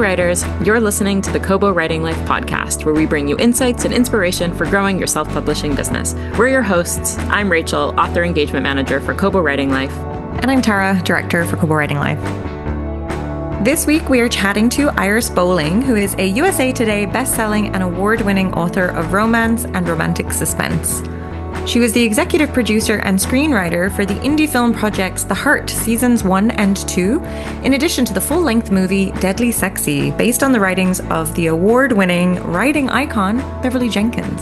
writers, you're listening to the Kobo Writing Life podcast, where we bring you insights and inspiration for growing your self-publishing business. We're your hosts. I'm Rachel, author engagement manager for Kobo Writing Life. And I'm Tara, director for Kobo Writing Life. This week, we are chatting to Iris Bolling, who is a USA Today best-selling and award-winning author of romance and romantic suspense. She was the executive producer and screenwriter for the indie film projects The Heart Seasons 1 and 2, in addition to the full-length movie Deadly Sexy, based on the writings of the award-winning writing icon Beverly Jenkins.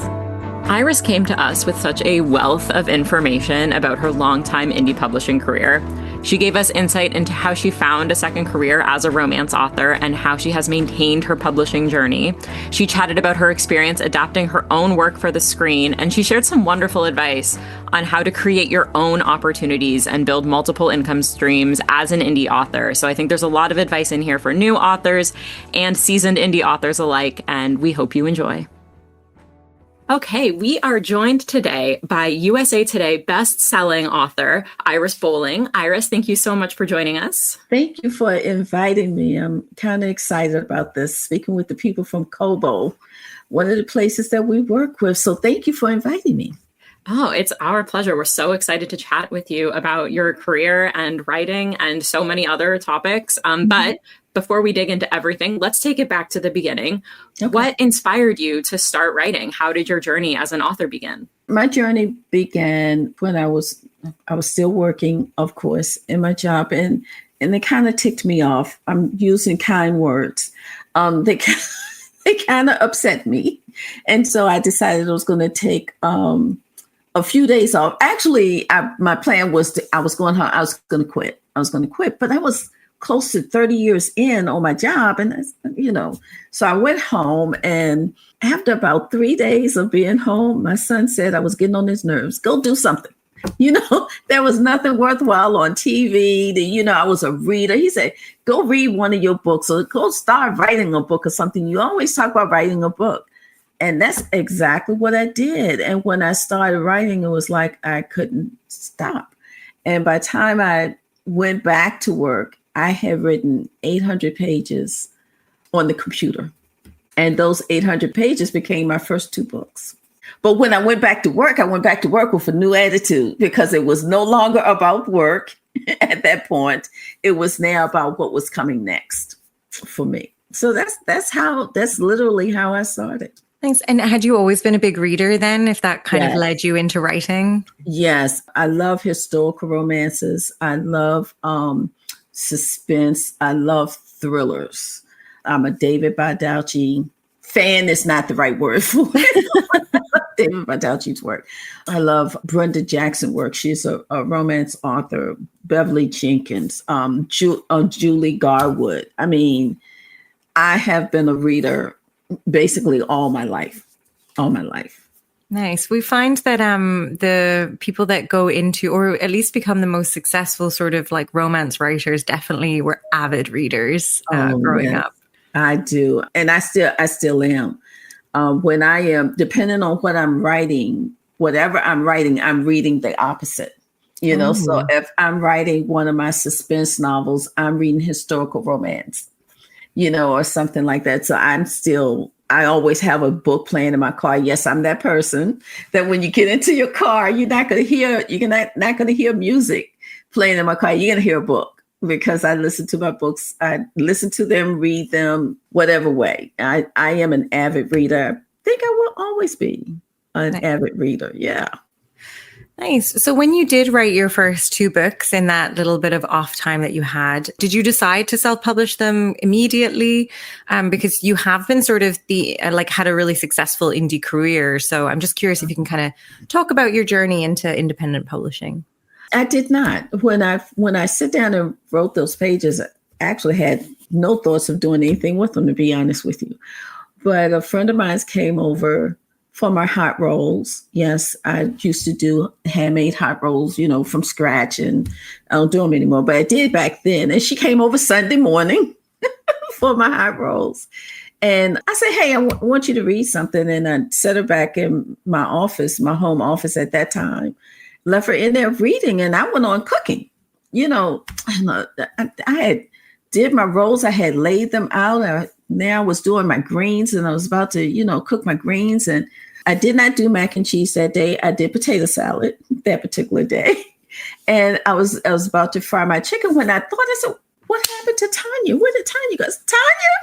Iris came to us with such a wealth of information about her longtime indie publishing career. She gave us insight into how she found a second career as a romance author and how she has maintained her publishing journey. She chatted about her experience adapting her own work for the screen, and she shared some wonderful advice on how to create your own opportunities and build multiple income streams as an indie author. So I think there's a lot of advice in here for new authors and seasoned indie authors alike, and we hope you enjoy. Okay, we are joined today by USA Today best-selling author Iris Bolling. Iris, thank you so much for joining us. Thank you for inviting me. I'm kind of excited about this, speaking with the people from Kobo, one of the places that we work with. So thank you for inviting me. Oh, it's our pleasure. We're so excited to chat with you about your career and writing and so many other topics. But before we dig into everything, let's take it back to the beginning. Okay. What inspired you to start writing? How did your journey as an author begin? My journey began when I was still working, of course, in my job, and it kind of ticked me off. I'm using kind words. They kind of upset me, and so I decided I was going to take a few days off. Actually, my plan was I was going to quit, but I was close to 30 years in on my job. And, so I went home, and after about 3 days of being home, my son said I was getting on his nerves. Go do something. There was nothing worthwhile on TV. I was a reader. He said, go read one of your books or go start writing a book or something. You always talk about writing a book. And that's exactly what I did. And when I started writing, it was like I couldn't stop. And by the time I went back to work, I had written 800 pages on the computer. And those 800 pages became my first 2 books. But when I went back to work with a new attitude, because it was no longer about work at that point. It was now about what was coming next for me. So that's literally how I started. Thanks. And had you always been a big reader then, if that kind of led you into writing? Yes. I love historical romances. I love suspense. I love thrillers. I'm a David Baldacci fan. Is not the right word for it. David Baldacci's work. I love Brenda Jackson work. She's a romance author. Beverly Jenkins, Julie Garwood. I mean, I have been a reader basically all my life. Nice. We find that the people that go into, or at least become the most successful sort of like romance writers, definitely were avid readers growing up. I do. And I still am. When I am, depending on what I'm writing, whatever I'm writing, I'm reading the opposite. So if I'm writing one of my suspense novels, I'm reading historical romance, or something like that. So I always have a book playing in my car. Yes, I'm that person that when you get into your car, you're not going to hear music playing in my car. You're going to hear a book, because I listen to my books. I listen to them, read them, whatever way. I am an avid reader. I think I will always be an avid reader. Yeah. Nice. So when you did write your first 2 books in that little bit of off time that you had, did you decide to self-publish them immediately? Because you have been sort of had a really successful indie career. So I'm just curious if you can kind of talk about your journey into independent publishing. I did not. When I sit down and wrote those pages, I actually had no thoughts of doing anything with them, to be honest with you. But a friend of mine came over for my hot rolls. Yes, I used to do handmade hot rolls, from scratch, and I don't do them anymore, but I did back then. And she came over Sunday morning for my hot rolls. And I said, hey, I want you to read something. And I set her back in my office, my home office at that time, left her in there reading, and I went on cooking. I had did my rolls. I had laid them out. Now I was doing my greens, and I was about to, cook my greens. And I did not do mac and cheese that day. I did potato salad that particular day. And I was about to fry my chicken when I said, what happened to Tanya? Where did Tanya go? Tanya?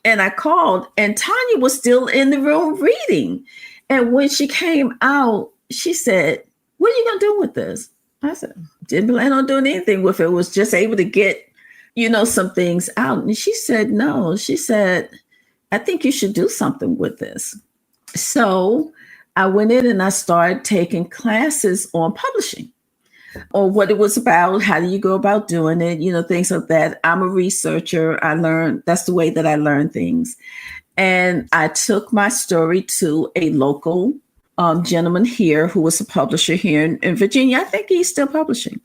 And I called, and Tanya was still in the room reading. And when she came out, she said, what are you going to do with this? I said, didn't plan on doing anything with it. Was just able to get, some things out. And she said, no. She said, I think you should do something with this. So I went in and I started taking classes on publishing, or what it was about. How do you go about doing it? Things like that. I'm a researcher. That's the way that I learn things. And I took my story to a local gentleman here who was a publisher here in Virginia. I think he's still publishing.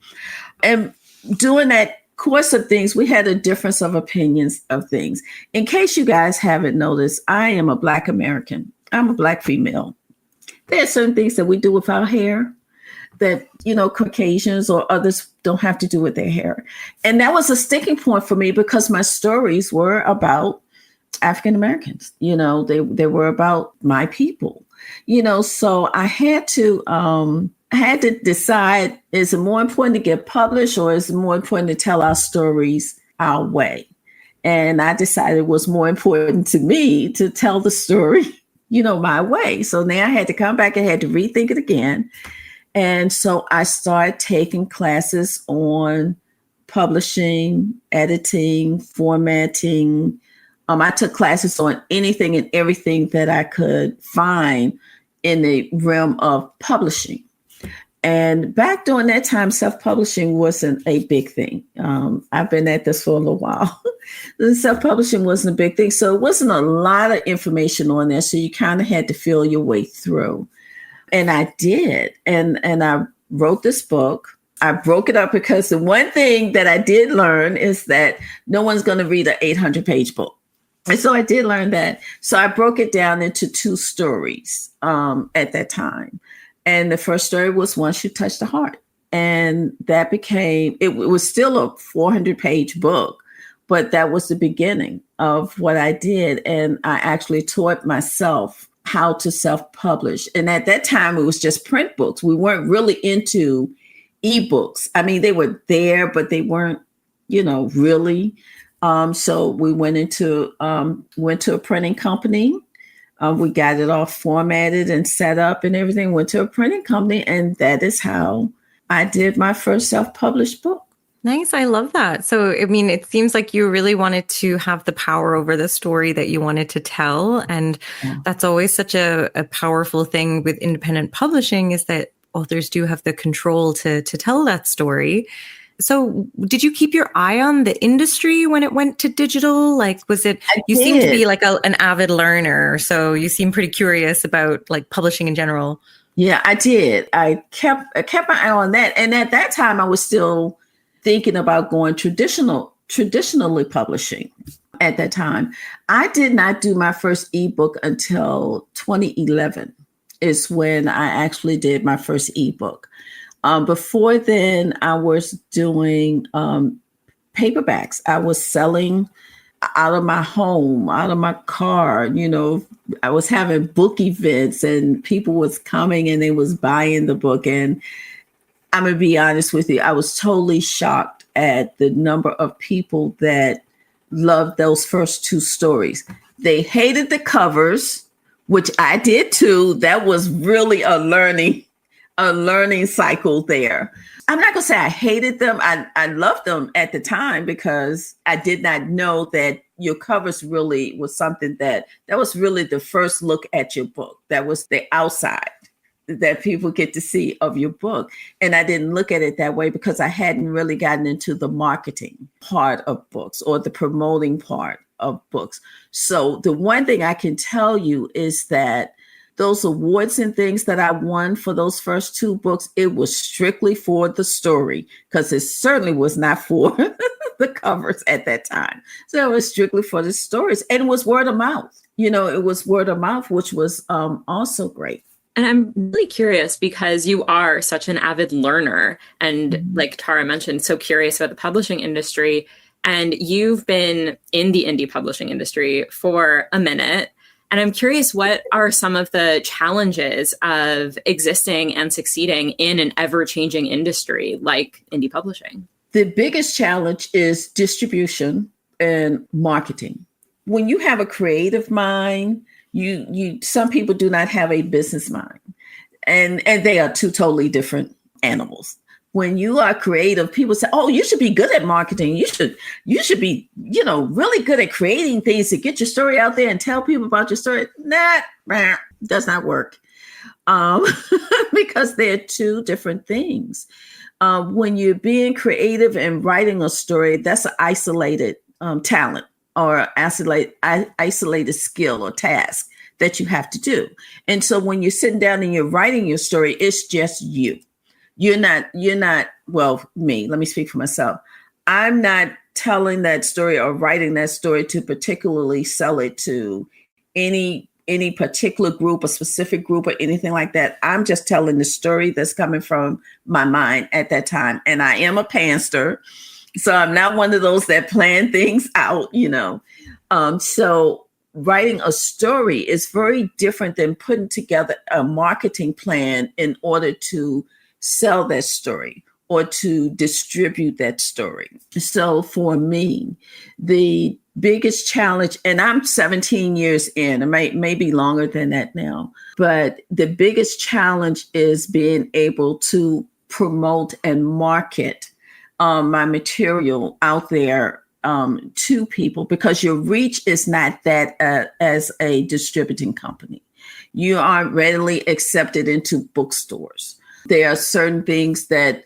And during that course of things, we had a difference of opinions of things. In case you guys haven't noticed, I am a Black American. I'm a Black female. There are certain things that we do with our hair that, Caucasians or others don't have to do with their hair. And that was a sticking point for me because my stories were about African Americans. They were about my people, so I had to decide, is it more important to get published or is it more important to tell our stories our way? And I decided it was more important to me to tell the story, my way. So now I had to come back and had to rethink it again. And so I started taking classes on publishing, editing, formatting. I took classes on anything and everything that I could find in the realm of publishing. And back during that time, self-publishing wasn't a big thing. I've been at this for a little while. Self-publishing wasn't a big thing. So it wasn't a lot of information on there. So you kind of had to feel your way through. And I did. And I wrote this book. I broke it up because the one thing that I did learn is that no one's going to read an 800-page book. And so I did learn that. So I broke it down into 2 stories at that time. And the first story was Once You Touch the Heart. And that became, it was still a 400-page book, but that was the beginning of what I did. And I actually taught myself how to self-publish. And at that time, it was just print books. We weren't really into ebooks. I mean, they were there, but they weren't, really. So we went to a printing company. We got it all formatted and set up and everything, went to a printing company. And that is how I did my first self-published book. Nice. I love that. So, I mean, it seems like you really wanted to have the power over the story that you wanted to tell. And that's always such a powerful thing with independent publishing, is that authors do have the control to tell that story. So did you keep your eye on the industry when it went to digital? Like, was it, you seem to be like an avid learner. So you seem pretty curious about like publishing in general. Yeah, I did. I kept my eye on that. And at that time I was still thinking about going traditionally publishing at that time. I did not do my first ebook until 2011 is when I actually did my first ebook. Before then, I was doing paperbacks. I was selling out of my home, out of my car. I was having book events and people was coming and they was buying the book. And I'm going to be honest with you, I was totally shocked at the number of people that loved those first 2 stories. They hated the covers, which I did too. That was really a learning cycle there. I'm not going to say I hated them. I loved them at the time because I did not know that your covers really was something that was really the first look at your book. That was the outside that people get to see of your book. And I didn't look at it that way because I hadn't really gotten into the marketing part of books or the promoting part of books. So the one thing I can tell you is that those awards and things that I won for those first 2 books, it was strictly for the story, because it certainly was not for the covers at that time. So it was strictly for the stories, and it was word of mouth. It was word of mouth, which was also great. And I'm really curious because you are such an avid learner and, like Tara mentioned, so curious about the publishing industry. And you've been in the indie publishing industry for a minute. And I'm curious, what are some of the challenges of existing and succeeding in an ever-changing industry like indie publishing? The biggest challenge is distribution and marketing. When you have a creative mind, you some people do not have a business mind. And they are two totally different animals. When you are creative, people say, "Oh, you should be good at marketing. You should be, really good at creating things to get your story out there and tell people about your story." Nah, does not work, because they're two different things. When you're being creative and writing a story, that's an isolated talent or isolated skill or task that you have to do. And so when you're sitting down and you're writing your story, it's just you. You're not, well, me, let me speak for myself. I'm not telling that story or writing that story to particularly sell it to any particular group, a specific group or anything like that. I'm just telling the story that's coming from my mind at that time. And I am a pantser, so I'm not one of those that plan things out, So writing a story is very different than putting together a marketing plan in order to sell that story or to distribute that story. So for me, the biggest challenge, and I'm 17 years in, it may be longer than that now, but the biggest challenge is being able to promote and market my material out there to people, because your reach is not that as a distributing company. You aren't readily accepted into bookstores. There are certain things that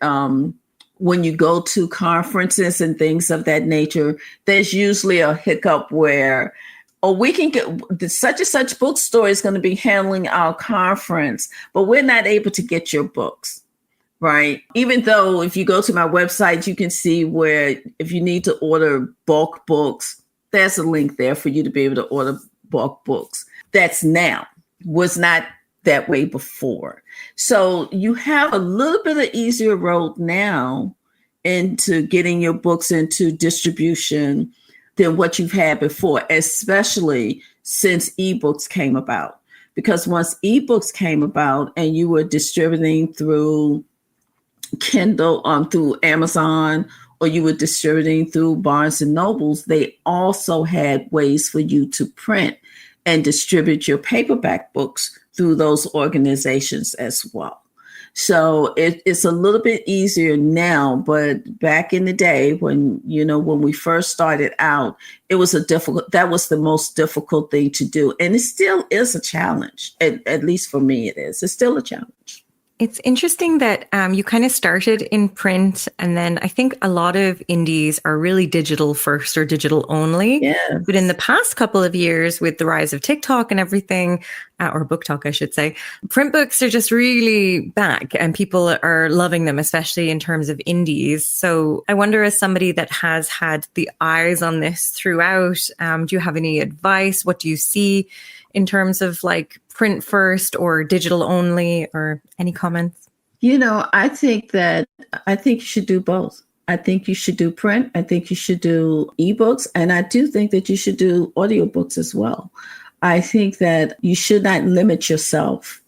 when you go to conferences and things of that nature, there's usually a hiccup where, we can get such and such bookstore is going to be handling our conference, but we're not able to get your books, right? Even though if you go to my website, you can see where if you need to order bulk books, there's a link there for you to be able to order bulk books. That's now, was not that way before. So you have a little bit of easier road now into getting your books into distribution than what you've had before, especially since ebooks came about. Because once ebooks came about and you were distributing through Kindle, through Amazon, or you were distributing through Barnes and Nobles, they also had ways for you to print and distribute your paperback books through those organizations as well. So it's a little bit easier now, but back in the day when we first started out, that was the most difficult thing to do. And it still is a challenge. At least for me, it is. It's still a challenge. It's interesting that you kind of started in print, and then I think a lot of indies are really digital first or digital only. Yeah. But in the past couple of years, with the rise of TikTok and everything, or BookTok, I should say, print books are just really back and people are loving them, especially in terms of indies. So I wonder, as somebody that has had the eyes on this throughout, do you have any advice? What do you see in terms of like print first or digital only, or any comments? I think you should do both. I think you should do print. I think you should do ebooks. And I do think that you should do audiobooks as well. I think that you should not limit yourself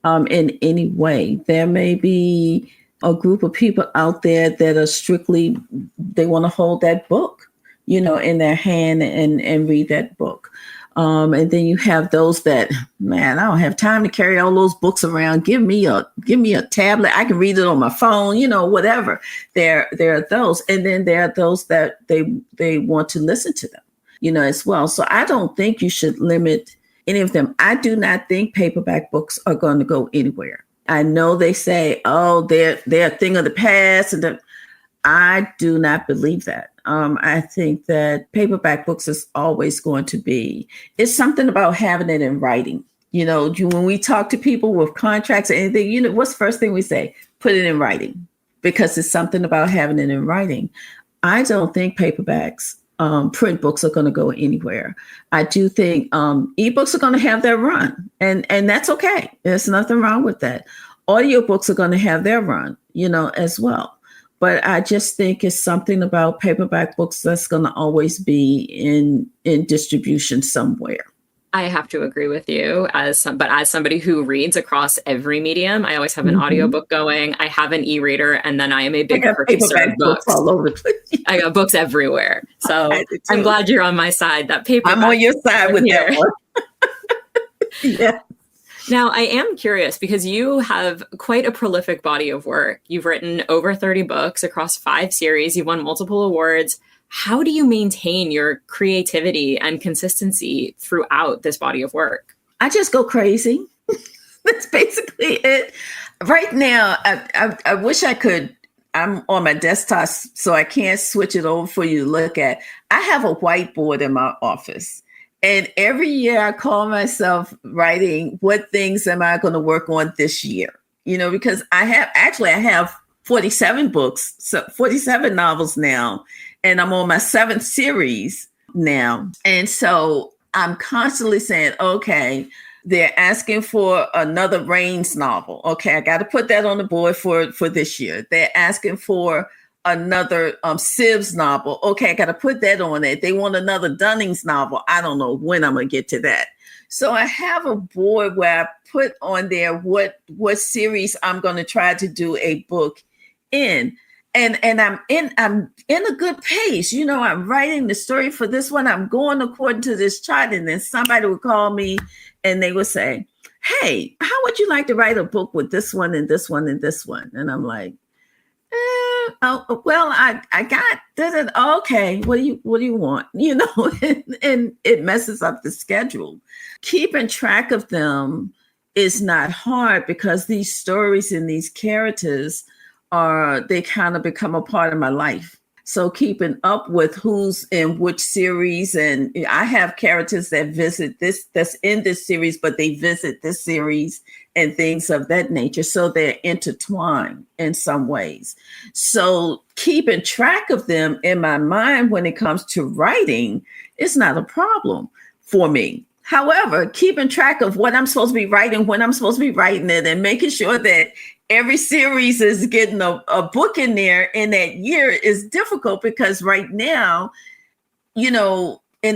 in any way. There may be a group of people out there that are strictly, they want to hold that book, in their hand and read that book. And then you have those that, man, I don't have time to carry all those books around. Give me a tablet. I can read it on my phone, whatever. There are those. And then there are those that they want to listen to them, as well. So I don't think you should limit any of them. I do not think paperback books are going to go anywhere. I know they say, they're a thing of the past. And I do not believe that. I think that paperback books is always going to be, it's something about having it in writing. When we talk to people with contracts or anything, what's the first thing we say? Put it in writing, because it's something about having it in writing. I don't think paperbacks, print books are going to go anywhere. I do think ebooks are going to have their run, and that's okay. There's nothing wrong with that. Audiobooks are going to have their run, as well. But I just think it's something about paperback books that's going to always be in distribution somewhere. I have to agree with you as somebody who reads across every medium. I always have an audiobook going. I have an e-reader, and then I am a big purchaser of books all over the place. I got books everywhere. So I'm glad you're on my side. That paperback. I'm on your side with that one. Yeah. Now, I am curious because you have quite a prolific body of work. You've written over 30 books across 5 series. You've won multiple awards. How do you maintain your creativity and consistency throughout this body of work? I just go crazy. That's basically it. Right now, I wish I could. I'm on my desktop, so I can't switch it over for you to look at. I have a whiteboard in my office. And every year I call myself writing, what things am I going to work on this year? Because I have 47 books, so 47 novels now, and I'm on my 7th series now. And so I'm constantly saying, okay, they're asking for another Rains novel. Okay, I got to put that on the board for this year. They're asking for another Sibs novel. Okay, I got to put that on it. They want another Dunning's novel. I don't know when I'm going to get to that. So I have a board where I put on there what series I'm going to try to do a book in. And I'm in a good pace. I'm writing the story for this one. I'm going according to this chart. And then somebody would call me and they would say, hey, how would you like to write a book with this one and this one and this one? And I'm like, oh, well, I got that. Okay, what do you want? And it messes up the schedule. Keeping track of them is not hard because these stories and these characters they kind of become a part of my life. So keeping up with who's in which series, and I have characters that visit that's in this series, but they visit this series and things of that nature. So they're intertwined in some ways. So keeping track of them in my mind when it comes to writing is not a problem for me. However, keeping track of what I'm supposed to be writing, when I'm supposed to be writing it, and making sure that every series is getting a book in there in that year is difficult because right now, in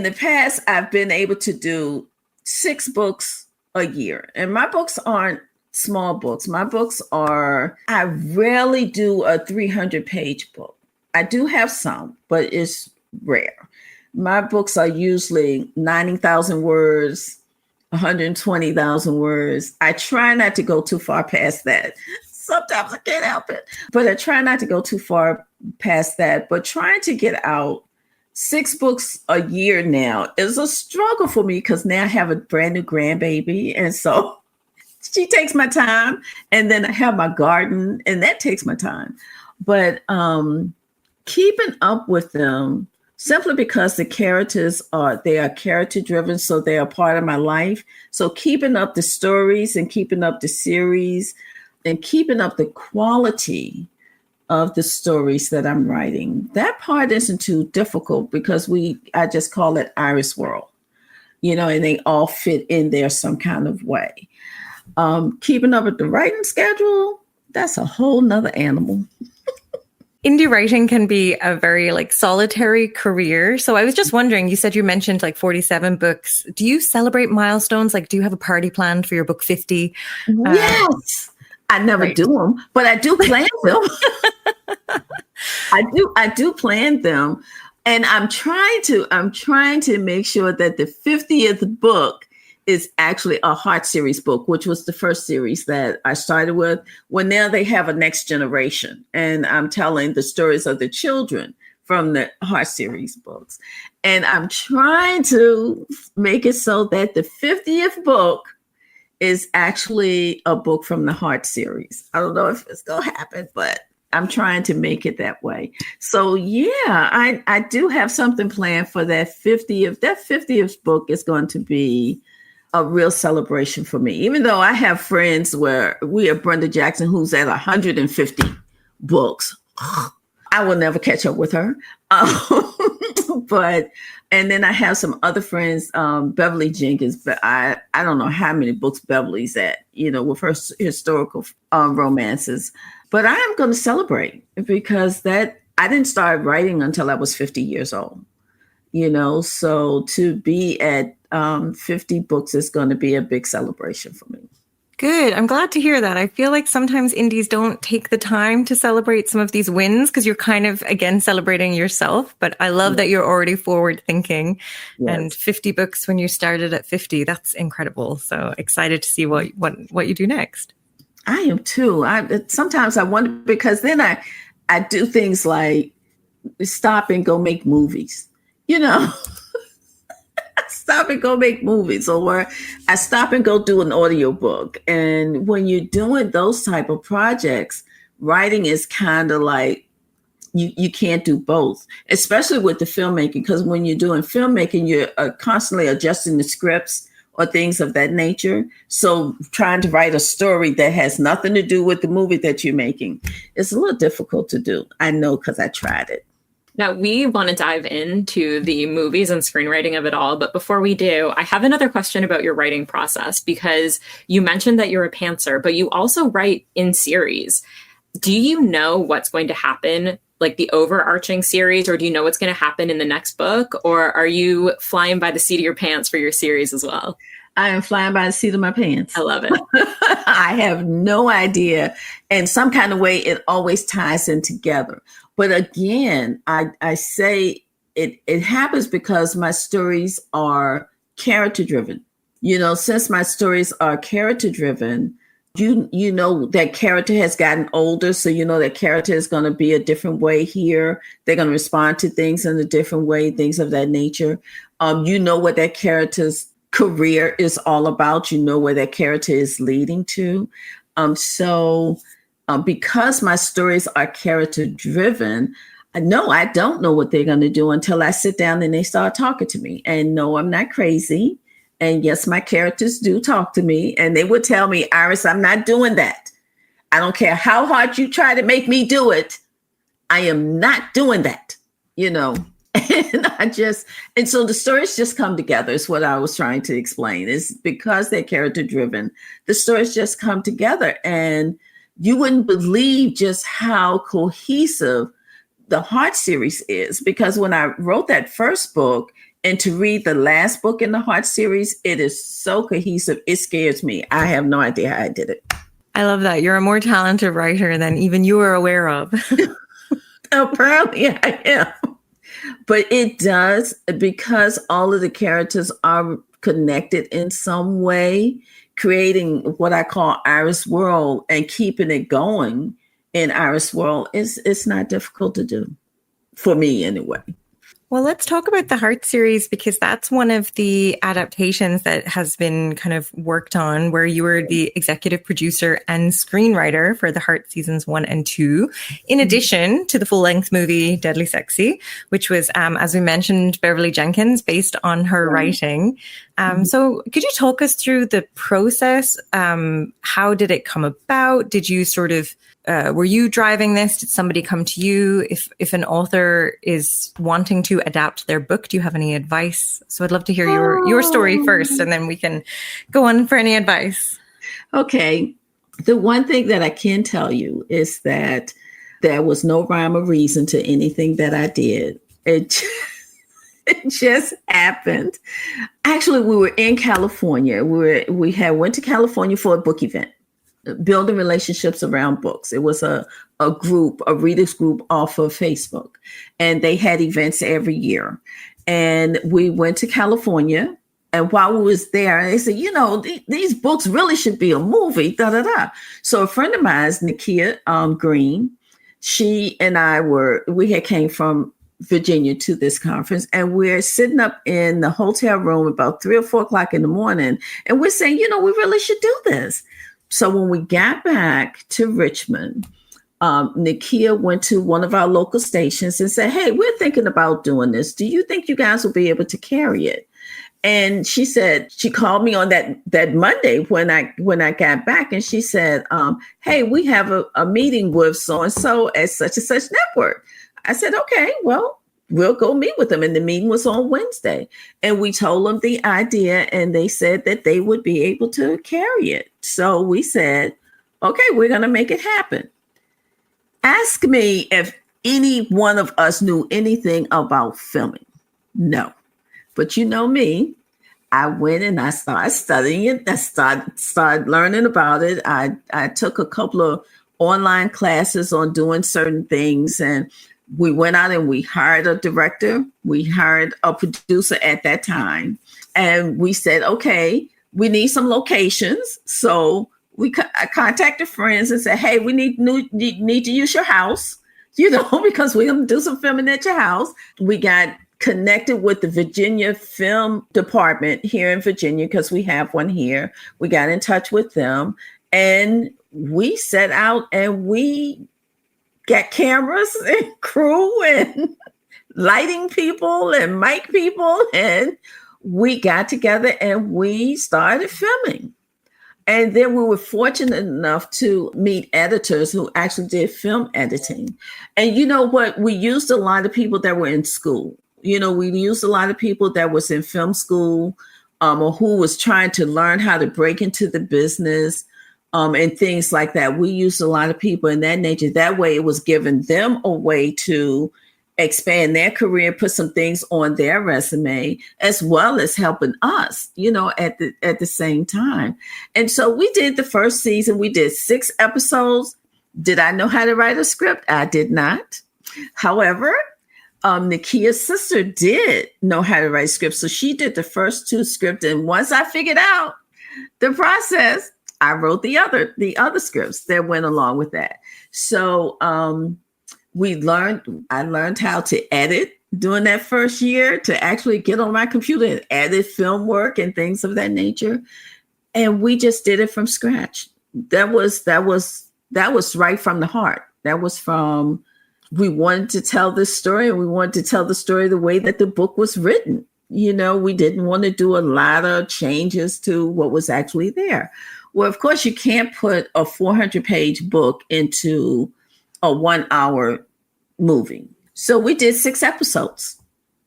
the past, I've been able to do 6 books a year. And my books aren't small books. My books I rarely do a 300-page book. I do have some, but it's rare. My books are usually 90,000 words, 120,000 words. I try not to go too far past that. Sometimes I can't help it, but I try not to go too far past that. But trying to get out 6 books a year now is a struggle for me because now I have a brand new grandbaby. And so she takes my time. And then I have my garden and that takes my time. But keeping up with them, simply because the characters are character driven, so they are part of my life. So keeping up the stories and keeping up the series and keeping up the quality of the stories that I'm writing, that part isn't too difficult because I just call it Iris World, and they all fit in there some kind of way. Keeping up with the writing schedule, that's a whole nother animal. Indie writing can be a very solitary career. So I was just wondering, you said you mentioned 47 books. Do you celebrate milestones? Do you have a party planned for your book 50? Yes. I never do them, but I do plan them. I do plan them. And I'm trying to make sure that the 50th book is actually a Heart series book, which was the first series that I started with. Well, now they have a next generation, and I'm telling the stories of the children from the Heart series books. And I'm trying to make it so that the 50th book is actually a book from the Heart series. I don't know if it's going to happen, but I'm trying to make it that way. So yeah, I do have something planned for that 50th. That 50th book is going to be a real celebration for me, even though I have friends where we have Brenda Jackson, who's at 150 books. I will never catch up with her. But And then I have some other friends, Beverly Jenkins, but I don't know how many books Beverly's at, with her historical romances. But I am going to celebrate because I didn't start writing until I was 50 years old, so to be at 50 books is going to be a big celebration for me. Good. I'm glad to hear that. I feel like sometimes indies don't take the time to celebrate some of these wins because you're kind of, again, celebrating yourself. But I love that you're already forward thinking. Yes. And 50 books when you started at 50, that's incredible. So excited to see what you do next. I am too. Sometimes I wonder because then I do things like stop and go make movies, stop and go make movies, or I stop and go do an audiobook. And when you're doing those type of projects, writing is kind of like you can't do both, especially with the filmmaking, because when you're doing filmmaking, you're constantly adjusting the scripts or things of that nature. So trying to write a story that has nothing to do with the movie that you're making is a little difficult to do. I know because I tried it. Now, we want to dive into the movies and screenwriting of it all. But before we do, I have another question about your writing process, because you mentioned that you're a pantser, but you also write in series. Do you know what's going to happen, like the overarching series, or do you know what's going to happen in the next book? Or are you flying by the seat of your pants for your series as well? I am flying by the seat of my pants. I love it. I have no idea. And some kind of way, it always ties in together. But again, I say it happens because my stories are character driven. Since my stories are character driven, you know that character has gotten older. So that character is going to be a different way here. They're going to respond to things in a different way, things of that nature. What that character's career is all about. Where that character is leading to. Because my stories are character driven, I don't know what they're going to do until I sit down and they start talking to me. And no, I'm not crazy. And yes, my characters do talk to me, and they would tell me, Iris, I'm not doing that. I don't care how hard you try to make me do it. I am not doing that, And so the stories just come together is what I was trying to explain. Is because they're character driven, the stories just come together. And you wouldn't believe just how cohesive the Heart series is, because when I wrote that first book and to read the last book in the Heart series, it is so cohesive. It scares me. I have no idea how I did it. I love that. You're a more talented writer than even you are aware of. Apparently I am. But it does, because all of the characters are connected in some way, creating what I call Iris World and keeping it going in Iris World it's not difficult to do, for me anyway. Well, let's talk about the Heart series, because that's one of the adaptations that has been kind of worked on, where you were the executive producer and screenwriter for the Heart seasons 1 and 2, in addition to the full-length movie Deadly Sexy, which was, as we mentioned, Beverly Jenkins, based on her writing. So could you talk us through the process? How did it come about? Did you sort of, were you driving this? Did somebody come to you? If an author is wanting to adapt their book, do you have any advice? So I'd love to hear your story first, and then we can go on for any advice. Okay. The one thing that I can tell you is that there was no rhyme or reason to anything that I did. It just happened. Actually, we were in California. We went to California for a book event, building relationships around books. It was a readers group off of Facebook, and they had events every year. And we went to California, and while we was there, they said, these books really should be a movie, da, da, da. So a friend of mine, Nakia Green, she and I we had came from Virginia to this conference, and we're sitting up in the hotel room about 3 or 4 o'clock in the morning, and we're saying, we really should do this. So when we got back to Richmond, Nakia went to one of our local stations and said, hey, we're thinking about doing this. Do you think you guys will be able to carry it? And she said, she called me on that Monday when I got back, and she said, hey, we have a meeting with so-and-so at such and such network. I said, okay, well, we'll go meet with them. And the meeting was on Wednesday. And we told them the idea, and they said that they would be able to carry it. So we said, okay, we're going to make it happen. Ask me if any one of us knew anything about filming. No. But you know me, I went and I started studying it. I started learning about it. I took a couple of online classes on doing certain things, and we went out and we hired a director. We hired a producer at that time. And we said, okay, we need some locations. So I contacted friends and said, hey, we need to use your house, because we're going to do some filming at your house. We got connected with the Virginia Film Department here in Virginia, because we have one here. We got in touch with them, and we set out and we got cameras and crew and lighting people and mic people. And we got together and we started filming. And then we were fortunate enough to meet editors who actually did film editing. And you know what? We used a lot of people that were in school. We used a lot of people that was in film school, or who was trying to learn how to break into the business. And things like that. We used a lot of people in that nature. That way it was giving them a way to expand their career, put some things on their resume, as well as helping us, at the same time. And so we did the first season. We did 6 episodes. Did I know how to write a script? I did not. However, Nakia's sister did know how to write scripts. So she did the first 2 scripts. And once I figured out the process, I wrote the other scripts that went along with that. So I learned how to edit during that first year, to actually get on my computer and edit film work and things of that nature. And we just did it from scratch. That was right from the heart. That was from, we wanted to tell this story, and we wanted to tell the story the way that the book was written. We didn't want to do a lot of changes to what was actually there. Well, of course, you can't put a 400-page book into a 1-hour movie. So we did 6 episodes.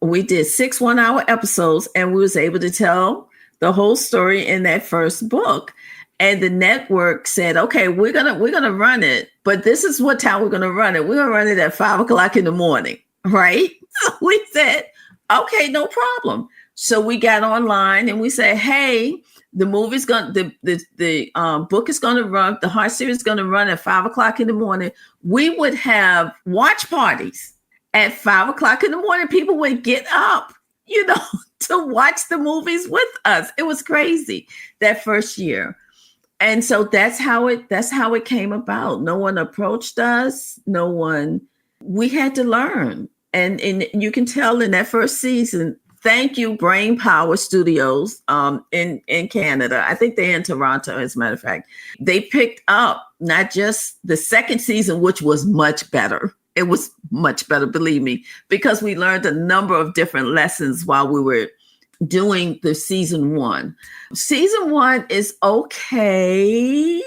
We did 6 1-hour episodes, and we was able to tell the whole story in that first book. And the network said, okay, we're gonna run it, but this is what time we're gonna run it. We're gonna run it at 5 o'clock in the morning, right? So we said, okay, no problem. So we got online and we said, hey, the movie's the book is going to run, the Heart series is going to run at 5 o'clock in the morning. We would have watch parties at 5 o'clock in the morning. People would get up, to watch the movies with us. It was crazy that first year. And so that's how it came about. No one approached us. We had to learn. And you can tell in that first season, thank you, Brain Power Studios in Canada. I think they're in Toronto, as a matter of fact. They picked up not just the second season, which was much better. It was much better, believe me, because we learned a number of different lessons while we were doing the season 1. Season 1 is okay.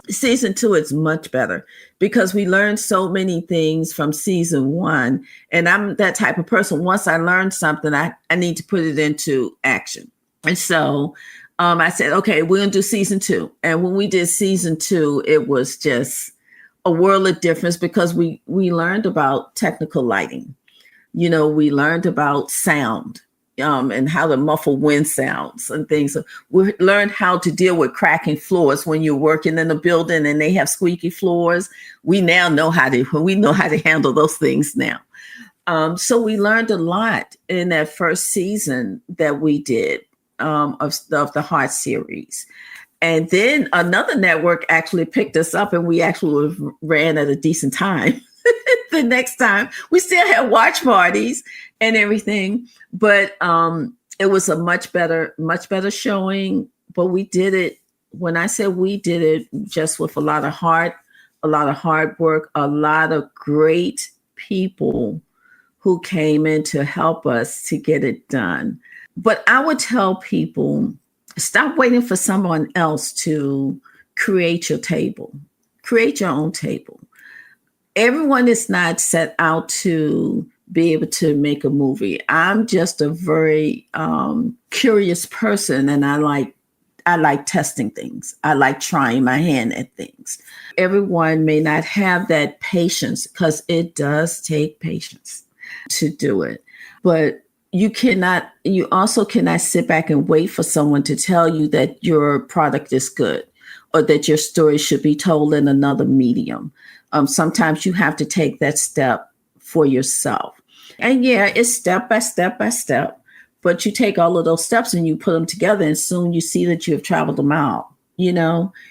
Season 2 is much better because we learned so many things from season 1. And I'm that type of person. Once I learn something, I need to put it into action. And so I said, okay, we're going to do season 2. And when we did season 2, it was just a world of difference because we learned about technical lighting. We learned about sound. And how to muffle wind sounds and things. We learned how to deal with cracking floors when you're working in a building and they have squeaky floors. We now know how to handle those things now. So we learned a lot in that first season that we did of the Heart series. And then another network actually picked us up and we actually ran at a decent time. The next time we still had watch parties and everything, but it was a much better showing. But we did it. When I said we did it, just with a lot of heart, a lot of hard work, a lot of great people who came in to help us to get it done. But I would tell people, stop waiting for someone else to create your table. Create your own table. everyone is not set out to be able to make a movie. I'm just a very curious person, and I like testing things. I like trying my hand at things. Everyone may not have that patience, because it does take patience to do it. But you also cannot sit back and wait for someone to tell you that your product is good or that your story should be told in another medium. Sometimes you have to take that step for yourself. And yeah, it's step by step by step. But you take all of those steps and you put them together, and soon you see that you have traveled a mile,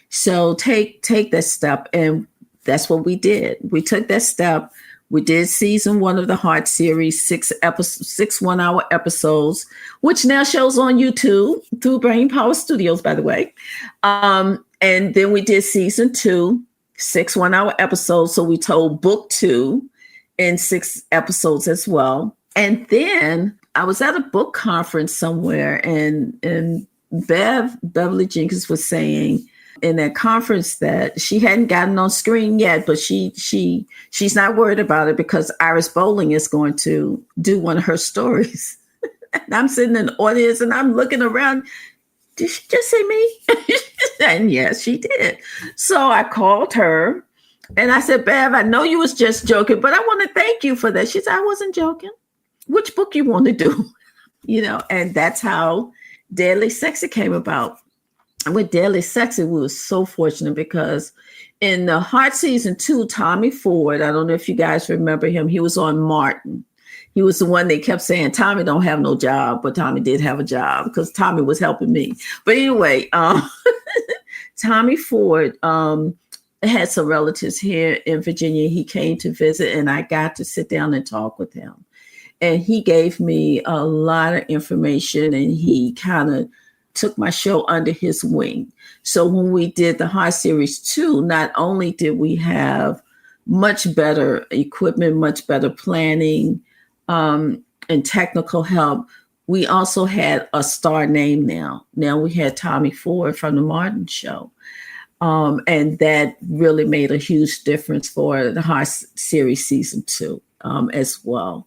So take that step. And that's what we did. We took that step. We did season 1 of the Heart series, 6 1-hour episodes, which now shows on YouTube through Brain Power Studios, by the way. And then we did season 2, 6 1-hour episodes. So we told book 2 in 6 episodes as well. And then I was at a book conference somewhere, and Beverly Jenkins was saying in that conference that she hadn't gotten on screen yet, but she's not worried about it because Iris Bolling is going to do one of her stories. And I'm sitting in the audience and I'm looking around. Did she just say me? And yes, she did. So I called her and I said, Bev, I know you was just joking, but I want to thank you for that. She said, I wasn't joking. Which book you want to do? And that's how Deadly Sexy came about. And with Deadly Sexy, we were so fortunate because in the Heart season 2, Tommy Ford, I don't know if you guys remember him, he was on Martin. He was the one they kept saying, Tommy don't have no job, but Tommy did have a job because Tommy was helping me. But anyway, Tommy Ford had some relatives here in Virginia. He came to visit and I got to sit down and talk with him. And he gave me a lot of information and he kind of took my show under his wing. So when we did the Heart Series 2, not only did we have much better equipment, much better planning, and technical help, we also had a star name now. Now we had Tommy Ford from the Martin Show. And that really made a huge difference for the Heart Series season 2 as well.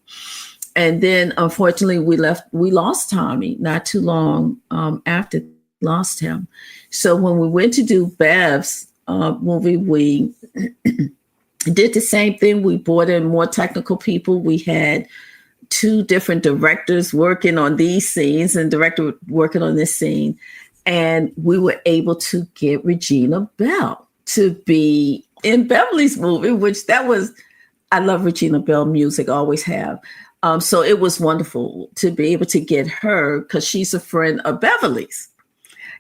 And then, unfortunately, we lost Tommy not too long after lost him. So when we went to do Bev's movie, we did the same thing. We brought in more technical people. We had 2 different directors working on these scenes and director working on this scene. And we were able to get Regina Bell to be in Beverly's movie, I love Regina Bell music, always have. So it was wonderful to be able to get her because she's a friend of Beverly's,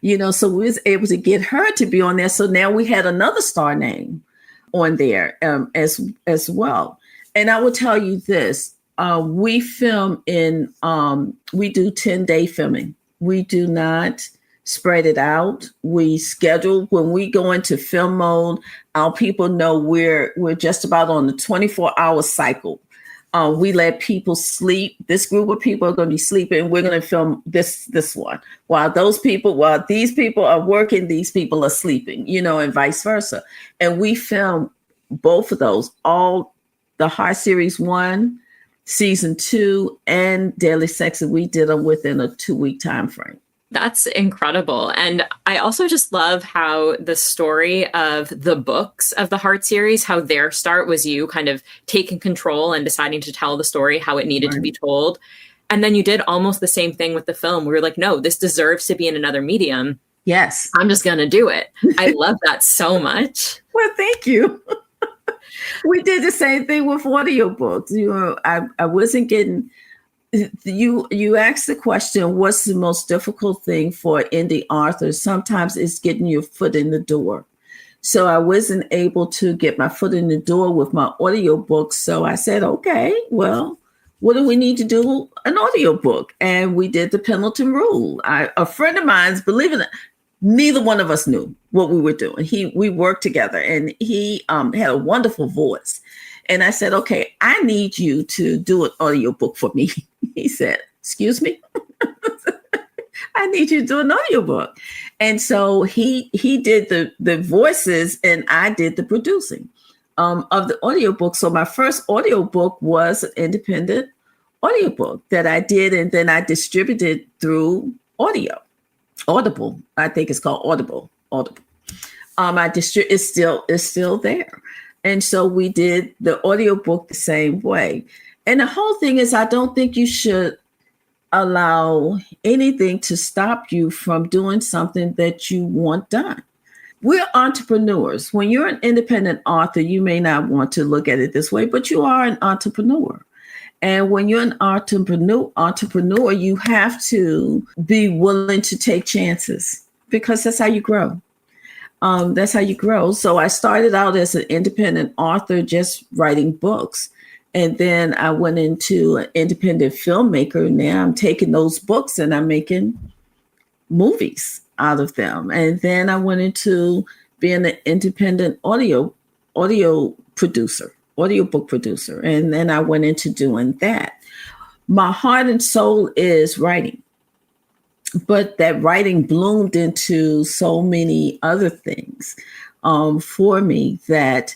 so we was able to get her to be on there. So now we had another star name on there as well. And I will tell you this, we film we do 10-day filming. We do not spread it out. We schedule when we go into film mode. Our people know we're just about on the 24-hour cycle. We let people sleep. This group of people are going to be sleeping. And we're going to film this one. While these people are working, these people are sleeping, and vice versa. And we film both of those, all the Heart Series 1, season 2, and Daily Sexy. We did them within a 2-week time frame. That's incredible. And I also just love how the story of the books of the Heart series, how their start was you kind of taking control and deciding to tell the story how it needed to be told. And then you did almost the same thing with the film. We were like, no, this deserves to be in another medium. Yes. I'm just going to do it. I love that so much. Well, thank you. We did the same thing with audiobooks. I wasn't getting... You asked the question, what's the most difficult thing for indie authors? Sometimes it's getting your foot in the door. So I wasn't able to get my foot in the door with my audiobook. So I said, okay, well, what do we need to do? An audiobook. And we did the Pendleton Rule. A friend of mine's, believe it or not, neither one of us knew what we were doing. We worked together and he had a wonderful voice. And I said, okay, I need you to do an audiobook for me. He said, excuse me? I need you to do an audiobook. And so he did the voices and I did the producing. of the audiobook. So my first audiobook was an independent audiobook that I did, and then I distributed through Audible. I think it's called Audible. It's still there. And so we did the audiobook the same way. And the whole thing is, I don't think you should allow anything to stop you from doing something that you want done. We're entrepreneurs. When you're an independent author, you may not want to look at it this way, but you are an entrepreneur. And when you're an entrepreneur, you have to be willing to take chances, because that's how you grow. So I started out as an independent author, just writing books. And then I went into an independent filmmaker. Now I'm taking those books and I'm making movies out of them. And then I went into being an independent audiobook producer. And then I went into doing that. My heart and soul is writing. But that writing bloomed into so many other things for me that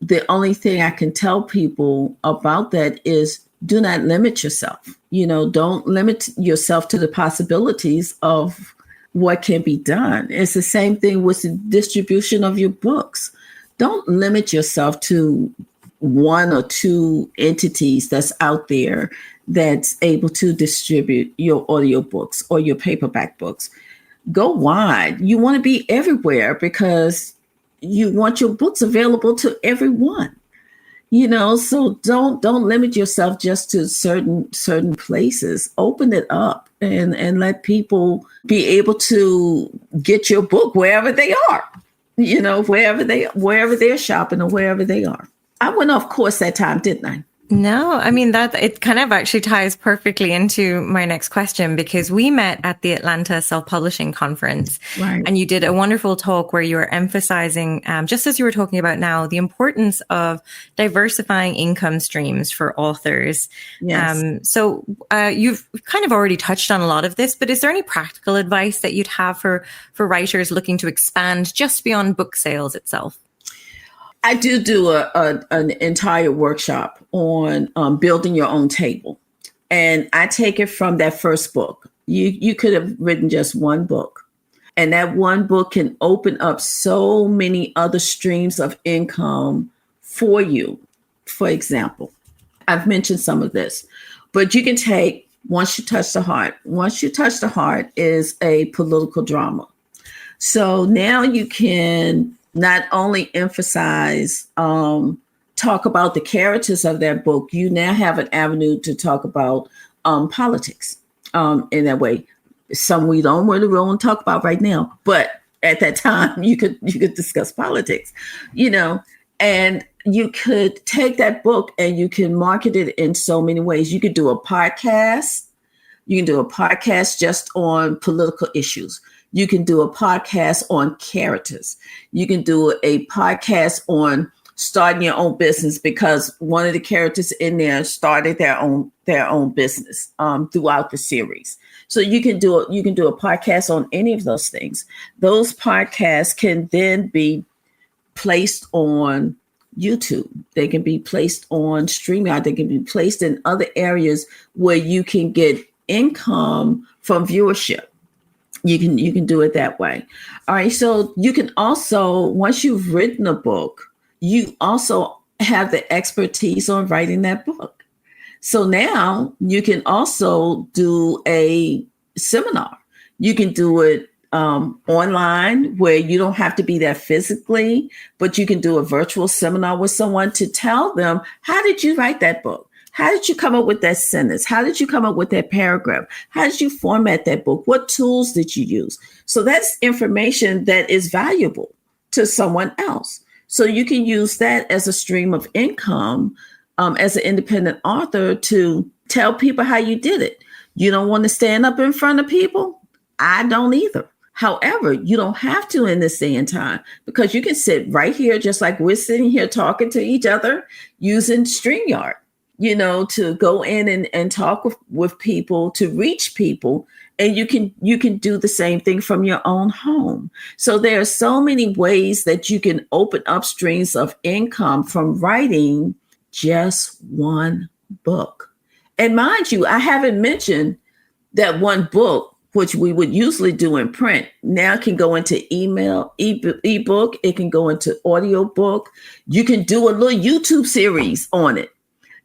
the only thing I can tell people about that is do not limit yourself. Don't limit yourself to the possibilities of what can be done. It's the same thing with the distribution of your books. Don't limit yourself to one or two entities that's out there that's able to distribute your audiobooks or your paperback books. Go wide. You want to be everywhere because you want your books available to everyone. So don't limit yourself just to certain places. Open it up and let people be able to get your book wherever they are. Wherever they're shopping or wherever they are. I went off course that time, didn't I? No, I mean, that it kind of actually ties perfectly into my next question, because we met at the Atlanta Self-Publishing Conference. Right. And you did a wonderful talk where you were emphasizing, just as you were talking about now, the importance of diversifying income streams for authors. Yes. So you've kind of already touched on a lot of this, but is there any practical advice that you'd have for writers looking to expand just beyond book sales itself? I do an entire workshop on building your own table. And I take it from that first book. You could have written just one book. And that one book can open up so many other streams of income for you. For example, I've mentioned some of this, but you can take Once You Touch the Heart. Once You Touch the Heart is a political drama. So now you can not only emphasize, talk about the characters of that book, you now have an avenue to talk about politics in that way. Some we don't really want to talk about right now, but at that time you could discuss politics, and you could take that book and you can market it in so many ways. You could do a podcast. You can do a podcast just on political issues. You can do a podcast on characters. You can do a podcast on starting your own business because one of the characters in there started their own business throughout the series. So you can do a podcast on any of those things. Those podcasts can then be placed on YouTube. They can be placed on StreamYard. They can be placed in other areas where you can get income from viewership. You can do it that way. All right. So you can also, once you've written a book, you also have the expertise on writing that book. So now you can also do a seminar. You can do it online where you don't have to be there physically, but you can do a virtual seminar with someone to tell them, how did you write that book? How did you come up with that sentence? How did you come up with that paragraph? How did you format that book? What tools did you use? So that's information that is valuable to someone else. So you can use that as a stream of income as an independent author to tell people how you did it. You don't want to stand up in front of people? I don't either. However, you don't have to in this day and time because you can sit right here, just like we're sitting here talking to each other using StreamYard. to go in and talk with people, to reach people. And you can do the same thing from your own home. So there are so many ways that you can open up streams of income from writing just one book. And mind you, I haven't mentioned that one book, which we would usually do in print, now can go into ebook. It can go into audiobook. You can do a little YouTube series on it.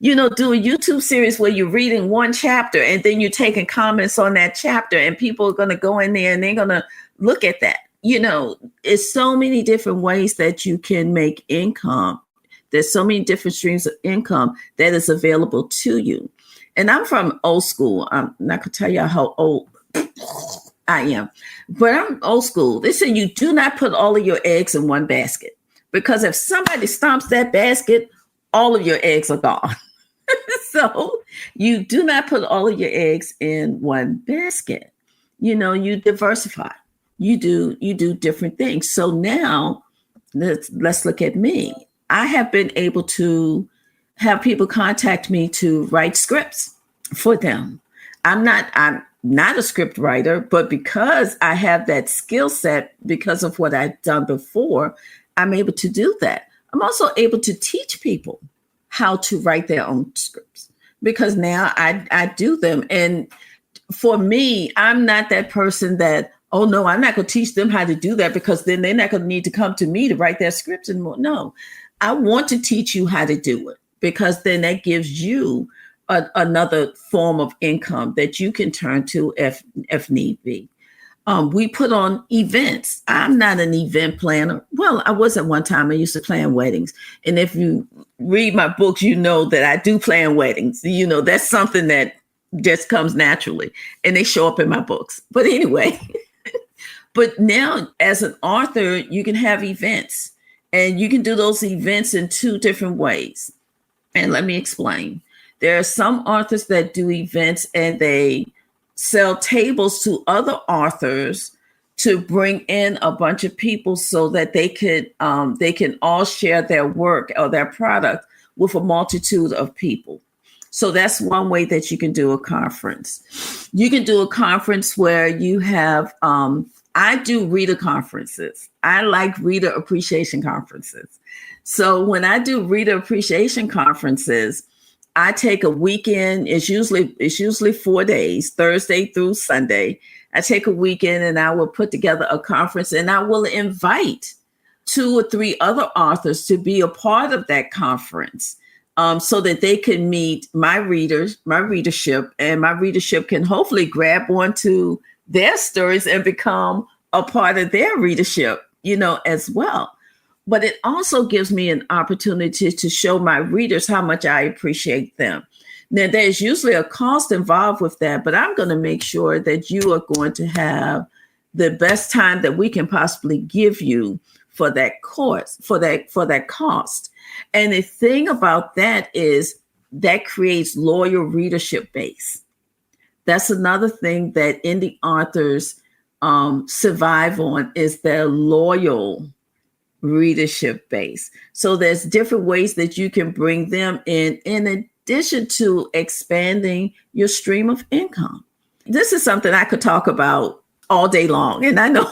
Do a YouTube series where you're reading one chapter and then you're taking comments on that chapter, and people are going to go in there and they're going to look at that. It's so many different ways that you can make income. There's so many different streams of income that is available to you. And I'm from old school. I'm not going to tell you how old I am, but I'm old school. They say you do not put all of your eggs in one basket, because if somebody stomps that basket, all of your eggs are gone. So you do not put all of your eggs in one basket. You diversify. You do different things. So now let's look at me. I have been able to have people contact me to write scripts for them. I'm not a script writer, but because I have that skill set, because of what I've done before, I'm able to do that. I'm also able to teach people how to write their own scripts, because now I do them. And for me, I'm not that person that, oh no, I'm not going to teach them how to do that, because then they're not going to need to come to me to write their scripts anymore. No, I want to teach you how to do it, because then that gives you another form of income that you can turn to if need be. We put on events. I'm not an event planner. Well, I was at one time. I used to plan weddings. And if you read my books, you know that I do plan weddings. That's something that just comes naturally, and they show up in my books. But anyway, but now as an author, you can have events, and you can do those events in two different ways. And let me explain. There are some authors that do events and they sell tables to other authors to bring in a bunch of people so that they can all share their work or their product with a multitude of people. So that's one way that you can do a conference. You can do a conference where you have, I do reader conferences. I like reader appreciation conferences. So when I do reader appreciation conferences, I take a weekend. It's usually 4 days, Thursday through Sunday. I take a weekend and I will put together a conference, and I will invite 2 or 3 other authors to be a part of that conference, so that they can meet my readership, and my readership can hopefully grab onto their stories and become a part of their readership, as well. But it also gives me an opportunity to show my readers how much I appreciate them. Now, there's usually a cost involved with that, but I'm going to make sure that you are going to have the best time that we can possibly give you for that course, for that cost. And the thing about that is that creates loyal readership base. That's another thing that indie authors survive on, is their loyal readership base. So there's different ways that you can bring them in addition to expanding your stream of income. This is something I could talk about all day long, and I know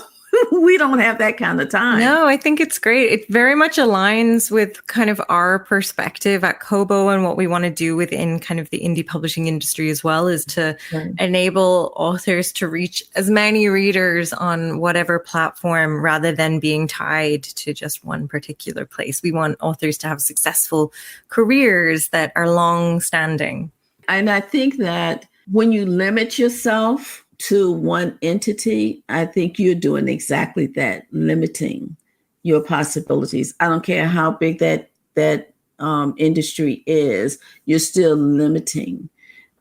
we don't have that kind of time. No, I think it's great. It very much aligns with kind of our perspective at Kobo, and what we want to do within kind of the indie publishing industry as well, is to enable authors to reach as many readers on whatever platform, rather than being tied to just one particular place. We want authors to have successful careers that are long-standing. And I think that when you limit yourself to one entity, I think you're doing exactly that, limiting your possibilities. I don't care how big that industry is, you're still limiting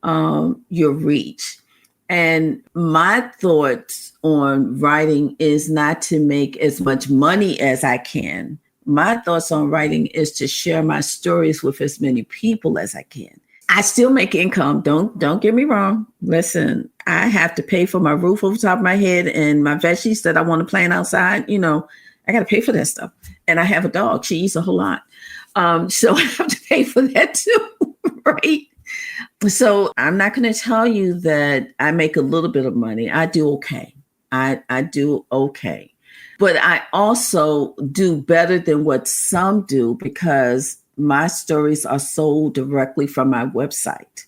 your reach. And my thoughts on writing is not to make as much money as I can. My thoughts on writing is to share my stories with as many people as I can. I still make income. Don't get me wrong. Listen, I have to pay for my roof over the top of my head and my veggies that I want to plant outside. I got to pay for that stuff. And I have a dog. She eats a whole lot. So I have to pay for that too. right? So I'm not going to tell you that I make a little bit of money. I do okay. I do okay. But I also do better than what some do because my stories are sold directly from my website.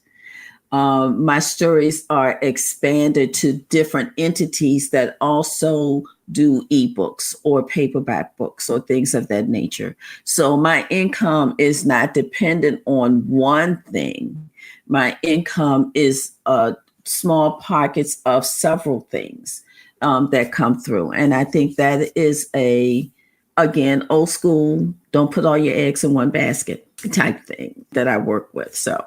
My stories are expanded to different entities that also do ebooks or paperback books or things of that nature. So my income is not dependent on one thing. My income is small pockets of several things that come through. And I think that is again, old school, don't put all your eggs in one basket type thing that I work with. So.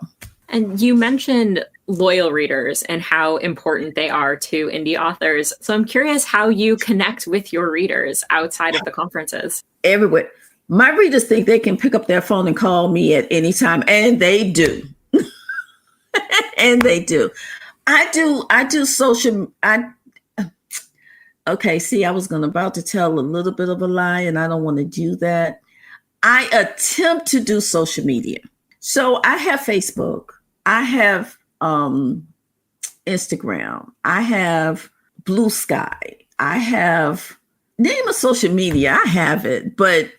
And you mentioned loyal readers and how important they are to indie authors. So I'm curious how you connect with your readers outside of the conferences. Everywhere. My readers think they can pick up their phone and call me at any time, and they do. And they do. I do social. Okay, see, I was about to tell a little bit of a lie, and I don't want to do that. I attempt to do social media. So I have Facebook. I have Instagram. I have Blue Sky. I have name a social media. I have it, but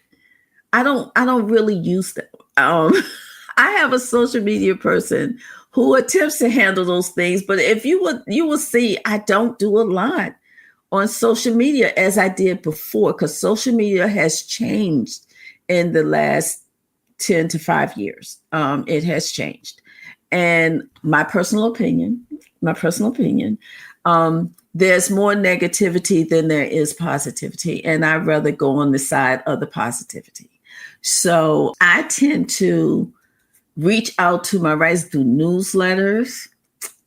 I don't really use them. I have a social media person who attempts to handle those things, but if you will see, I don't do a lot on social media as I did before because social media has changed in the last 10 to 5 years. It has changed. And my personal opinion, there's more negativity than there is positivity. And I'd rather go on the side of the positivity. So I tend to reach out to my writers through newsletters.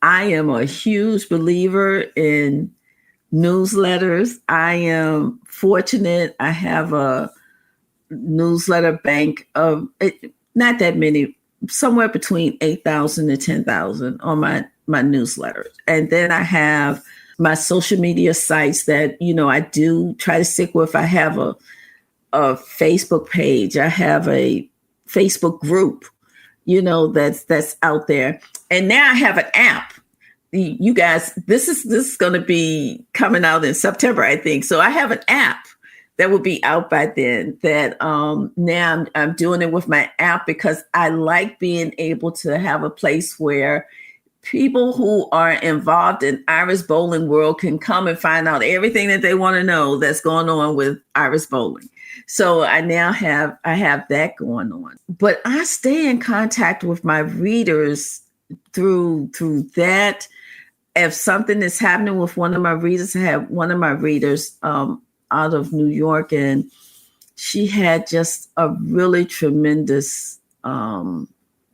I am a huge believer in newsletters. I am fortunate. I have a newsletter bank of not that many, somewhere between 8,000 to 10,000 on my newsletters. And then I have my social media sites that, I do try to stick with. I have a Facebook page. I have a Facebook group, that's out there. And now I have an app. You guys, this is going to be coming out in September, I think. So I have an app that will be out by then that now I'm doing it with my app because I like being able to have a place where people who are involved in Iris Bolling world can come and find out everything that they want to know that's going on with Iris Bolling. So I have that going on. But I stay in contact with my readers through that. If something is happening with one of my readers, I have one of my readers out of New York, and she had just a really tremendous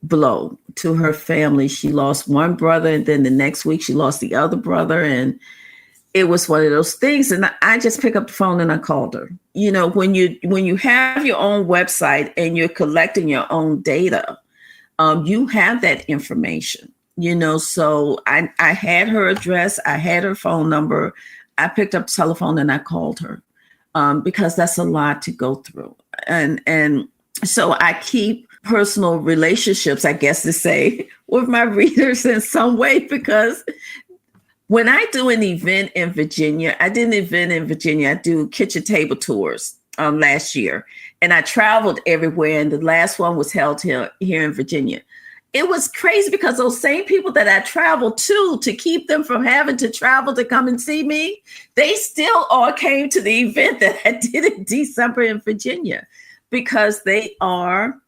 blow to her family. She lost one brother, and then the next week she lost the other brother, and it was one of those things. And I just picked up the phone and I called her. When you have your own website and you're collecting your own data, you have that information. So I had her address, I had her phone number. I picked up the telephone and I called her because that's a lot to go through. And so I keep personal relationships, I guess to say, with my readers in some way, because when I do an event in Virginia, I did an event in Virginia. I do kitchen table tours last year, and I traveled everywhere. And the last one was held here in Virginia. It was crazy because those same people that I traveled to keep them from having to travel to come and see me, they still all came to the event that I did in December in Virginia because they are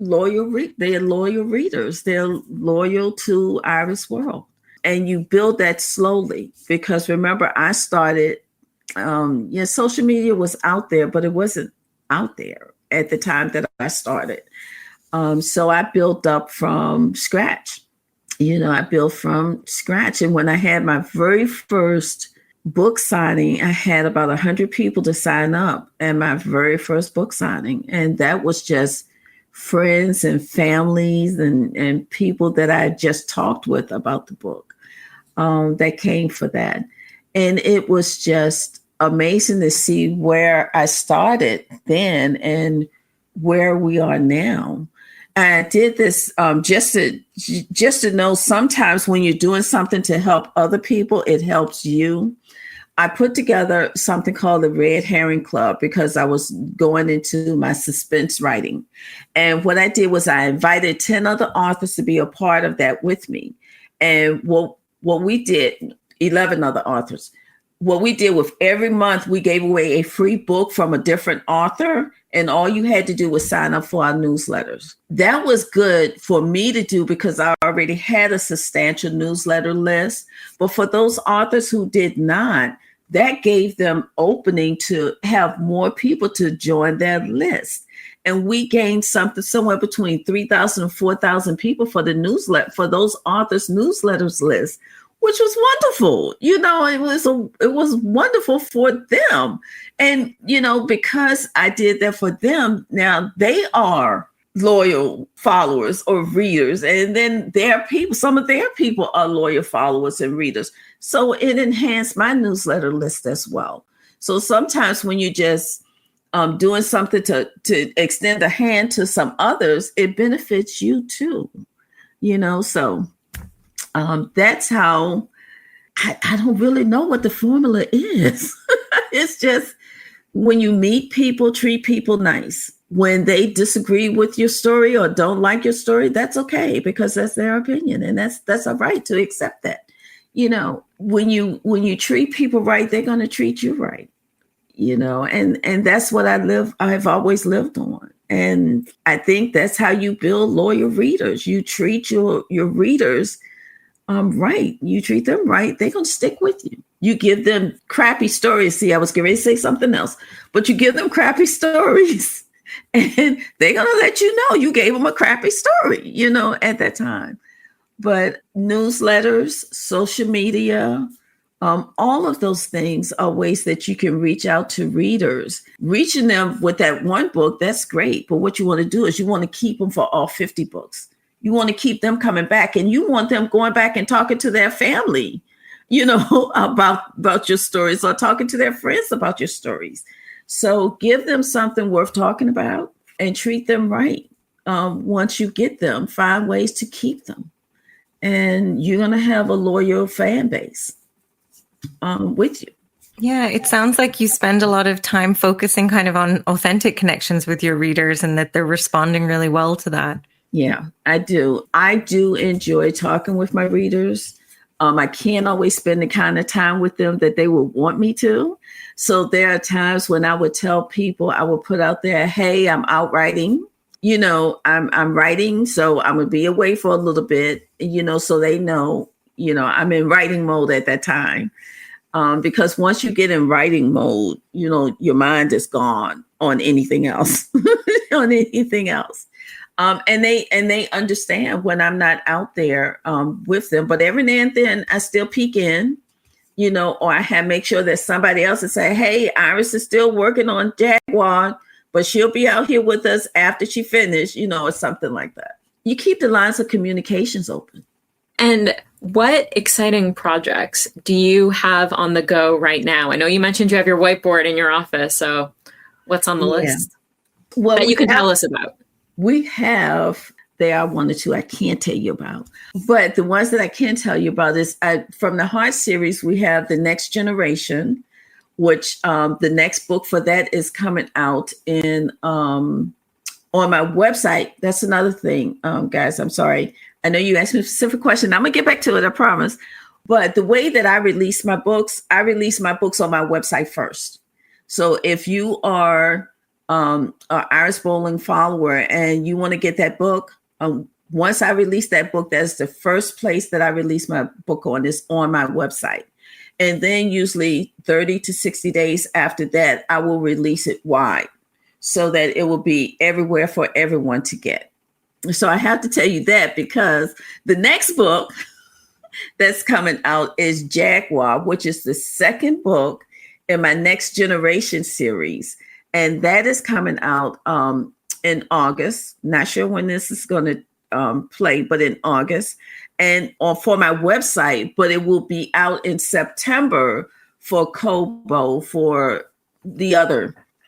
loyal. They are loyal readers. They're loyal to Iris World. And you build that slowly because remember, I started, social media was out there, but it wasn't out there at the time that I started. So I built up from scratch. I built from scratch. And when I had my very first book signing, I had about 100 people to sign up at my very first book signing. And that was just friends and families and people that I just talked with about the book that came for that. And it was just amazing to see where I started then and where we are now. I did this just to know sometimes when you're doing something to help other people, it helps you. I put together something called the Red Herring Club because I was going into my suspense writing. And what I did was I invited 10 other authors to be a part of that with me. And what we did, 11 other authors, what we did with every month, we gave away a free book from a different author. And all you had to do was sign up for our newsletters. That was good for me to do because I already had a substantial newsletter list. But for those authors who did not, that gave them opening to have more people to join their list. And we gained something somewhere between 3,000 and 4,000 people for the newsletter, for those authors' newsletters list, which was wonderful. It was wonderful for them. And, because I did that for them, now they are loyal followers or readers. And then some of their people are loyal followers and readers. So it enhanced my newsletter list as well. So sometimes when you just doing something to extend a hand to some others, it benefits you too, so that's how I don't really know what the formula is. It's just when you meet people, treat people nice. When they disagree with your story or don't like your story, that's okay because that's their opinion and that's a right to accept that. When you treat people right, they're going to treat you right. And that's what I've always lived on. And I think that's how you build loyal readers. You treat your readers right. You treat them right, they're going to stick with you. You give them crappy stories. See, I was going to say something else, but you give them crappy stories and they're going to let you know you gave them a crappy story, at that time. But newsletters, social media, all of those things are ways that you can reach out to readers. Reaching them with that one book, that's great. But what you want to do is you want to keep them for all 50 books. You want to keep them coming back and you want them going back and talking to their family, about your stories or talking to their friends about your stories. So give them something worth talking about and treat them right. Once you get them, find ways to keep them. And you're going to have a loyal fan base with you. Yeah, it sounds like you spend a lot of time focusing kind of on authentic connections with your readers and that they're responding really well to that. Yeah, I do. I do enjoy talking with my readers. I can't always spend the kind of time with them that they would want me to. So there are times when I would tell people, I would put out there, hey, I'm out writing. I'm writing, so I'm going to be away for a little bit, so they know, I'm in writing mode at that time. Because once you get in writing mode, your mind is gone on anything else, And they understand when I'm not out there with them. But every now and then I still peek in, or I make sure that somebody else will say, hey, Iris is still working on Jaguar, but she'll be out here with us after she finished, or something like that. You keep the lines of communications open. And what exciting projects do you have on the go right now? I know you mentioned you have your whiteboard in your office. So what's on the list that you can tell us about? There are one or two I can't tell you about. But the ones that I can tell you about is from the Heart series, we have The Next Generation, which the next book for that is coming out on my website. That's another thing, guys. I'm sorry. I know you asked me a specific question. I'm going to get back to it, I promise. But the way that I release my books on my website first. So if you are an Iris Bolling follower and you want to get that book, once I release that book, that's the first place that I release my book on, is on my website. And then usually 30 to 60 days after that, I will release it wide so that it will be everywhere for everyone to get. So I have to tell you that because the next book that's coming out is Jaguar, which is the second book in my Next Generation series. And that is coming out in August. Not sure when this is going to play, but in August. And for my website, but it will be out in September for Kobo, for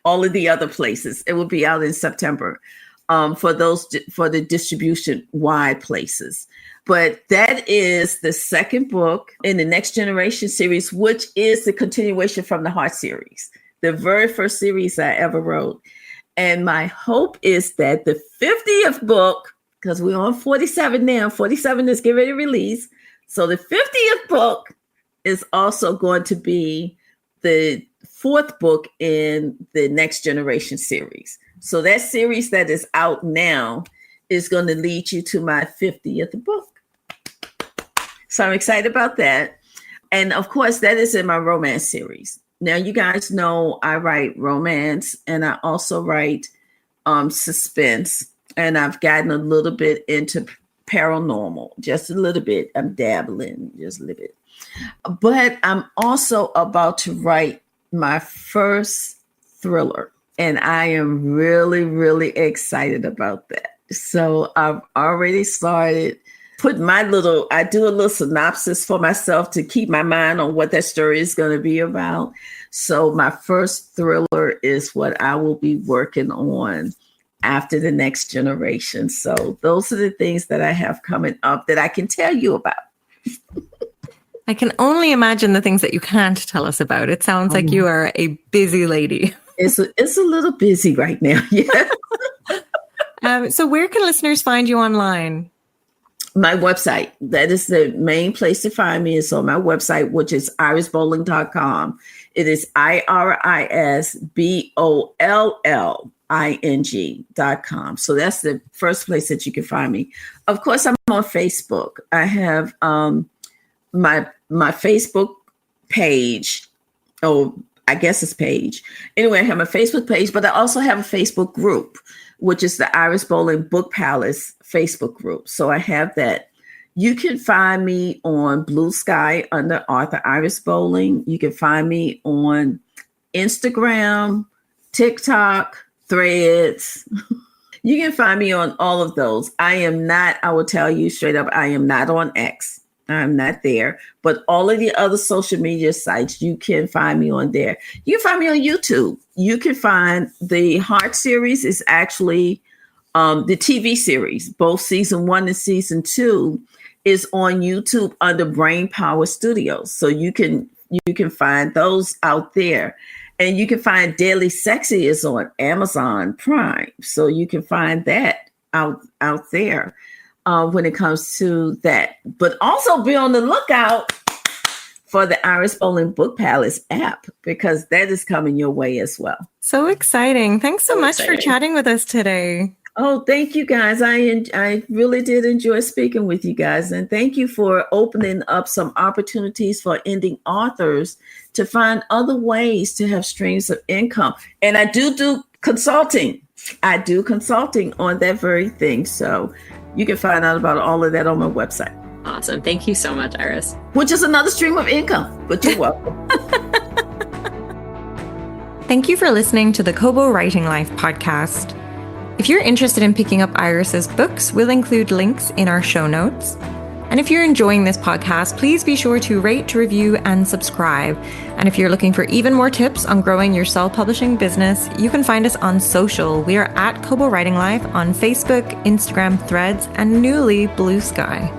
all of the other places. It will be out in September. for the distribution wide places. But that is the second book in the Next Generation series, which is the continuation from the Heart series, the very first series I ever wrote. And my hope is that the 50th book, because we're on 47 now, 47 is getting ready to release. So the 50th book is also going to be the fourth book in the Next Generation series. So that series that is out now is going to lead you to my 50th book. So I'm excited about that. And of course, that is in my romance series. Now, you guys know I write romance and I also write suspense. And I've gotten a little bit into paranormal, just a little bit. I'm dabbling just a little bit. But I'm also about to write my first thriller. And I am really, really excited about that. So I've already started putting I do a little synopsis for myself to keep my mind on what that story is going to be about. So my first thriller is what I will be working on after the Next Generation. So those are the things that I have coming up that I can tell you about. I can only imagine the things that you can't tell us about. It sounds like you are a busy lady. It's a little busy right now. Yeah. So where can listeners find you online? My website. That is the main place to find me. Is on my website, which is irisbolling.com. It is irisbolling.com. So that's the first place that you can find me. Of course, I'm on Facebook. I have my Facebook page. Oh, I guess it's page. Anyway, I have a Facebook page, but I also have a Facebook group, which is the Iris Bolling Book Palace Facebook group. So I have that. You can find me on Blue Sky under Author Iris Bolling. You can find me on Instagram, TikTok, Threads. You can find me on all of those. I will tell you straight up, I am not on X. I'm not there. But all of the other social media sites, you can find me on there. You can find me on YouTube. You can find the Heart series is actually the TV series. Both season 1 and season 2 is on YouTube under Brain Power Studios. So you can find those out there. And you can find Daily Sexy is on Amazon Prime. So you can find that out there. When it comes to that. But also be on the lookout for the Iris Bolling Book Palace app, because that is coming your way as well. So exciting. Thanks so much for chatting with us today. Oh, thank you guys. I really did enjoy speaking with you guys. And thank you for opening up some opportunities for indie authors to find other ways to have streams of income. And I do consulting. I do consulting on that very thing. So you can find out about all of that on my website. Awesome. Thank you so much, Iris. Which is another stream of income, but you're welcome. Thank you for listening to the Kobo Writing Life podcast. If you're interested in picking up Iris's books, we'll include links in our show notes. And if you're enjoying this podcast, please be sure to rate, review, and subscribe. And if you're looking for even more tips on growing your self-publishing business, you can find us on social. We are at Kobo Writing Life on Facebook, Instagram, Threads, and newly Blue Sky.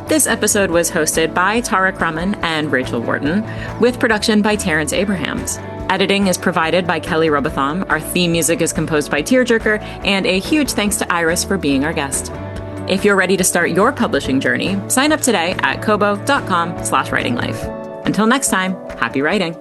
This episode was hosted by Tara Crumman and Rachel Wharton, with production by Terrence Abrahams. Editing is provided by Kelly Robotham. Our theme music is composed by Tearjerker, and a huge thanks to Iris for being our guest. If you're ready to start your publishing journey, sign up today at kobo.com/writinglife. Until next time, happy writing.